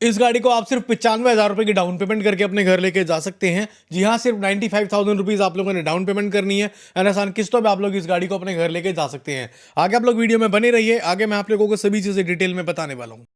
इस गाड़ी को आप सिर्फ 95,000 रुपए की डाउन पेमेंट करके अपने घर लेके जा सकते हैं। जी हाँ, सिर्फ 95,000 रुपीज आप लोगों ने डाउन पेमेंट करनी है और आसान किस्तों पे आप लोग इस गाड़ी को अपने घर लेके जा सकते हैं। आगे आप लोग वीडियो में बने रहिए, आगे मैं आप लोगों को सभी चीजें डिटेल में बताने वाला हूँ।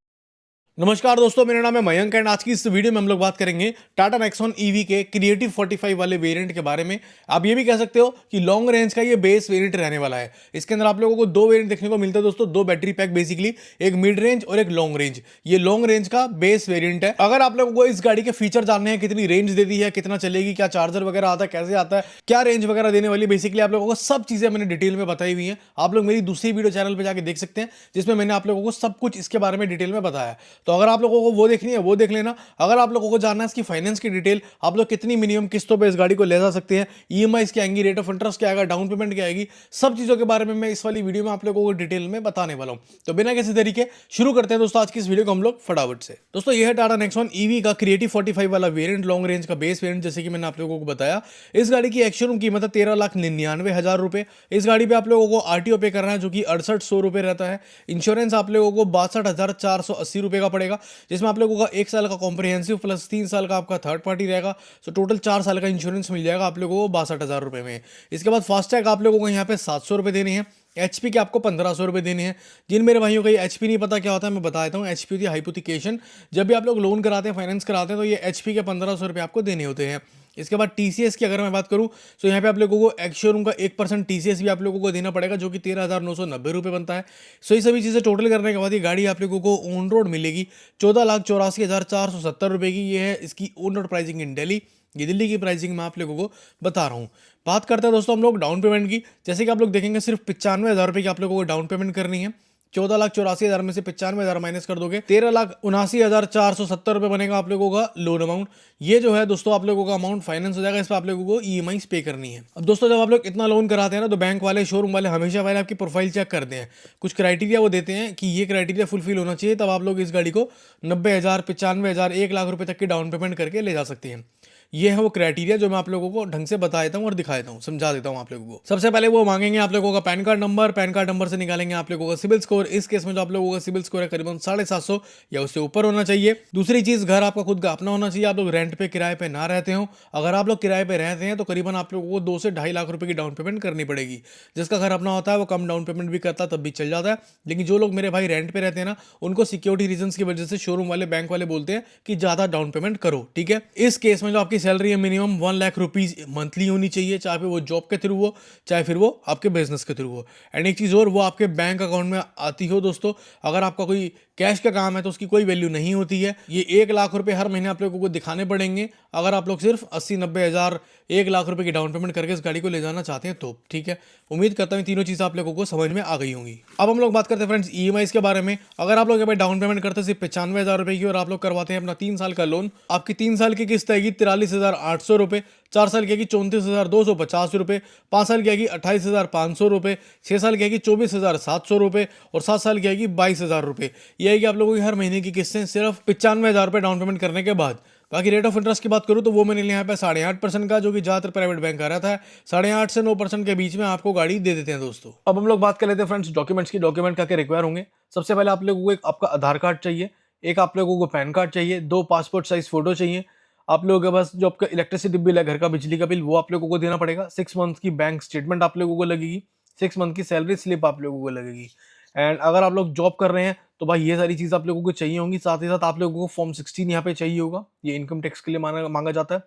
नमस्कार दोस्तों, मेरा नाम है मयंक एंड आज की इस वीडियो में हम लोग बात करेंगे टाटा नेक्सॉन ईवी के क्रिएटिव 45 वाले वेरिएंट के बारे में। आप ये भी कह सकते हो कि लॉन्ग रेंज का ये बेस वेरिएंट रहने वाला है। इसके अंदर आप लोगों को दो वेरिएंट देखने को मिलता है दोस्तों, दो बैटरी पैक बेसिकली, एक मिड रेंज और एक लॉन्ग रेंज। ये लॉन्ग रेंज का बेस वेरिएंट है। अगर आप लोगों को इस गाड़ी के फीचर जानने हैं, कितनी रेंज देती है, कितना चलेगी, क्या चार्जर वगैरह आता है, कैसे आता है, क्या रेंज वगैरह देने वाली, बेसिकली आप लोगों को सब चीजें मैंने डिटेल में बताई हुई है। आप लोग मेरी दूसरी वीडियो चैनल पर जाकर देख सकते हैं, जिसमें मैंने आप लोगों को सब कुछ इसके बारे में डिटेल में बताया। तो अगर आप लोगों को वो देखनी है वो देख लेना। अगर आप लोगों को जानना है इसकी फाइनेंस की डिटेल, आप लोग कितनी मिनिमम किस्तों पे इस गाड़ी को ले जा सकते हैं, ईएमआई क्या आएंगी, रेट ऑफ इंटरेस्ट क्या आएगा, डाउन पेमेंट क्या आएगी, सब चीजों के बारे में मैं इस वाली वीडियो में आप लोगों को डिटेल में बताने वाला हूं। तो बिना किसी तरीके शुरू करते हैं दोस्तों आज की इस वीडियो को हम लोग फटाफट से। दोस्तों ये है टाटा नेक्सॉन ईवी का क्रिएटिव 45 वाला वेरिएंट, लॉन्ग रेंज का बेस वेरिएंट। जैसे कि मैंने आप लोगों को बताया, इस गाड़ी की एक्स-शोरूम कीमत है 13,99,000 रुपए। इस गाड़ी पे आप लोगों को आरटीओ पे करना है जो कि 6800 रुपए रहता है। इंश्योरेंस आप लोगों को 62,480 रुपए का पड़ेगा, जिसमें आप लोगों का 1 साल का कॉम्प्रिहेंसिव प्लस 3 साल का आपका थर्ड पार्टी रहेगा। तो टोटल 4 साल का इंश्योरेंस मिल जाएगा आप लोगों को 62,000 रुपए में। इसके बाद फास्टैग आप लोगों को यहाँ पे 700 रुपए देने हैं। एचपी के आपको 1500 रुपए देने हैं। जिन मेरे भाइयों को ये एचपी नहीं पता क्या होता है, मैं बता देता हूँ। एचपी होती है हाइपोथिकेशन। जब भी आप लोग लोन कराते हैं, फाइनेंस कराते हैं, तो ये एचपी के 1500 रुपए आपको देने होते हैं। इसके बाद टीसीएस की अगर मैं बात करूं तो यहाँ पे आप लोगों को एक्स शोरूम का 1% टीसीएस भी आप लोगों को देना पड़ेगा, जो कि 13,990 रुपए बनता है। सो ये सभी चीज़ें टोटल करने के बाद ये गाड़ी आप लोगों को ऑन रोड मिलेगी 14,84,470 रुपए की। ये है इसकी ऑन रोड प्राइसिंग इन दिल्ली। ये दिल्ली की प्राइसिंग मैं आप लोगों को बता रहा हूँ। बात करते हैं दोस्तों हम लोग डाउन पेमेंट की। जैसे कि आप लोग देखेंगे, सिर्फ 95,000 रुपए की आप लोगों को डाउन पेमेंट करनी है। 14,84,000 में से 95,000 माइनस कर दोगे, 13,79,470 रुपए बनेगा आप लोगों का लोन अमाउंट। ये जो है दोस्तों आप लोगों का अमाउंट फाइनेंस हो जाएगा। इस पर आप लोगों को ईएमआई पे करनी है। अब दोस्तों जब आप लोग इतना लोन कराते हैं ना, तो बैंक वाले, शोरूम वाले हमेशा पहले आपकी प्रोफाइल चेक करते हैं। कुछ क्राइटेरिया वो देते हैं कि ये क्राइटेरिया फुलफिल होना चाहिए, तब आप लोग इस गाड़ी को 90,000, 95,000, 1 लाख रुपए तक की डाउन पेमेंट करके ले जा सकते हैं। ये है वो क्राइटेरिया जो मैं आप लोगों को ढंग से बता देता हूँ और दिखा देता हूँ, समझा देता हूँ आप लोगों को। सबसे पहले वो मांगेंगे आप लोगों का pan card number. Pan card number से निकालेंगे आप लोगों का सिविल स्कोर। इस केस में जो आप लोगों का सिविल स्कोर है करीबन 750 या उससे ऊपर होना चाहिए। दूसरी चीज, घर आपका खुद का अपना होना चाहिए। आप लोग रेंट पे, किराए पे ना रहते हो। अगर आप लोग किराए पे रहते हैं तो करीबन आप लोगों को 2 से 2.5 लाख रुपए की डाउन पेमेंट करनी पड़ेगी। जिसका घर अपना होता है वो कम डाउन पेमेंट भी करता है, तब भी चल जाता है। लेकिन जो लोग मेरे भाई रेंट पे रहते हैं ना, उनको सिक्योरिटी रीजन की वजह से शोरूम वाले, बैंक वाले बोलते हैं कि ज्यादा डाउन पेमेंट करो। ठीक है, इस केस में जो आपकी सैलरी है मिनिमम 1 लाख रुपीज मंथली होनी चाहिए, चाहे वो जॉब के थ्रू हो, चाहे फिर वो आपके बिजनेस के थ्रू हो। एंड एक चीज और, वो आपके बैंक अकाउंट में आती हो दोस्तों। अगर आपका कोई कैश का काम है तो उसकी कोई वैल्यू नहीं होती है। ये 1 लाख रुपए हर महीने आप लोगों को दिखाने पड़ेंगे अगर आप लोग सिर्फ 80-90 हज़ार, 1 लाख रुपए की डाउन पेमेंट करके इस गाड़ी को ले जाना चाहते हैं तो। ठीक है, उम्मीद करता हूँ तीनों चीज़ आप लोगों को समझ में आ गई होंगी। अब हम लोग बात करते हैं फ्रेंड्स ईएमआई के बारे में। अगर आप लोग यहाँ पे डाउन पेमेंट करते हैं सिर्फ 95,000 रुपए की और आप लोग करवाते हैं अपना 3 साल का लोन, आपकी 3 साल की किस्त आएगी 43,800 रुपए, 4 साल की आएगी 34,250 रुपए, 5 साल की आएगी 28,500 रुपए, 6 साल की आएगी 24,700 रुपए और 7 साल की आएगी 22,000 रुपए। ये आएगी आप लोगों की हर महीने की किस्तें सिर्फ 95,000 रुपए डाउन पेमेंट करने के बाद। बाकी रेट ऑफ इंटरेस्ट की बात करूं तो वो मैंने लिया यहाँ पे 8.5% का, जो कि ज्यादातर प्राइवेट बैंक का रहता है। 8.5 से 9% के बीच में आपको गाड़ी दे देते हैं दोस्तों। अब हम लोग बात कर लेते हैं फ्रेंड्स डॉक्यूमेंट्स की। डॉक्यूमेंट क्या क्या रिक्वायर होंगे। सबसे पहले आप लोगों को एक आपका आधार कार्ड चाहिए, एक आप लोगों को पैन कार्ड चाहिए, 2 पासपोर्ट साइज फोटो चाहिए। आप लोगों के पास जो आपका इलेक्ट्रिसिटी बिल है, घर का बिजली का बिल, वो आप लोगों को देना पड़ेगा। 6 मंथ की बैंक स्टेटमेंट आप लोगों को लगेगी। 6 मंथ की सैलरी स्लिप आप लोगों को लगेगी। एंड अगर आप लोग जॉब कर रहे हैं तो भाई ये सारी चीज़ आप लोगों को चाहिए होंगी। साथ ही साथ आप लोगों को फॉर्म 16 यहाँ पे चाहिए होगा, ये इनकम टैक्स के लिए मांगा जाता है।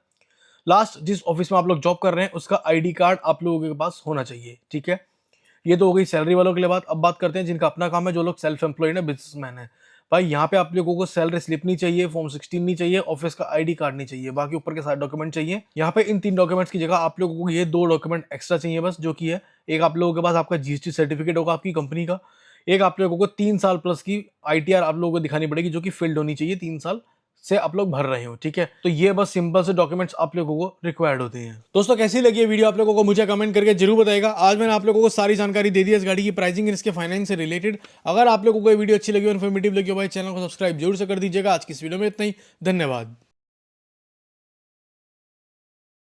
लास्ट, जिस ऑफिस में आप लोग जॉब कर रहे हैं उसका आईडी कार्ड आप लोगों के पास होना चाहिए। ठीक है, ये तो हो गई सैलरी वालों के लिए बात। अब बात करते हैं जिनका अपना काम है, जो लोग सेल्फ एम्प्लॉयड है, बिजनेसमैन है। भाई यहाँ पे आप लोगों को सैलरी स्लिप नहीं चाहिए, फॉर्म 16 नहीं चाहिए, ऑफिस का आईडी कार्ड नहीं चाहिए, बाकी ऊपर के सारे डॉक्यूमेंट चाहिए। यहाँ पे इन 3 डॉक्यूमेंट्स की जगह आप लोगों को ये 2 डॉक्यूमेंट एक्स्ट्रा चाहिए बस, जो कि है, एक आप लोगों के पास आपका जीएसटी सर्टिफिकेट होगा आपकी कंपनी का, एक आप लोगों को 3 साल प्लस की आईटीआर आप लोगों को दिखानी पड़ेगी, जो कि फील्ड होनी चाहिए, 3 साल से आप लोग भर रहे हो। ठीक है, तो ये बस सिंपल से डॉक्यूमेंट्स आप लोगों को रिक्वायर्ड होते हैं। दोस्तों कैसी लगी ये वीडियो आप लोगों को मुझे कमेंट करके जरूर बताइएगा। आज मैंने आप लोगों को सारी जानकारी दे दी है इस गाड़ी की प्राइसिंग और इसके फाइनेंस से रिलेटेड। अगर आप लोगों को ये वीडियो अच्छी लगी, इन्फॉर्मेटिव लगी हो, भाई चैनल को सब्सक्राइब जरूर से कर दीजिएगा। आज की इस वीडियो में इतना ही, धन्यवाद।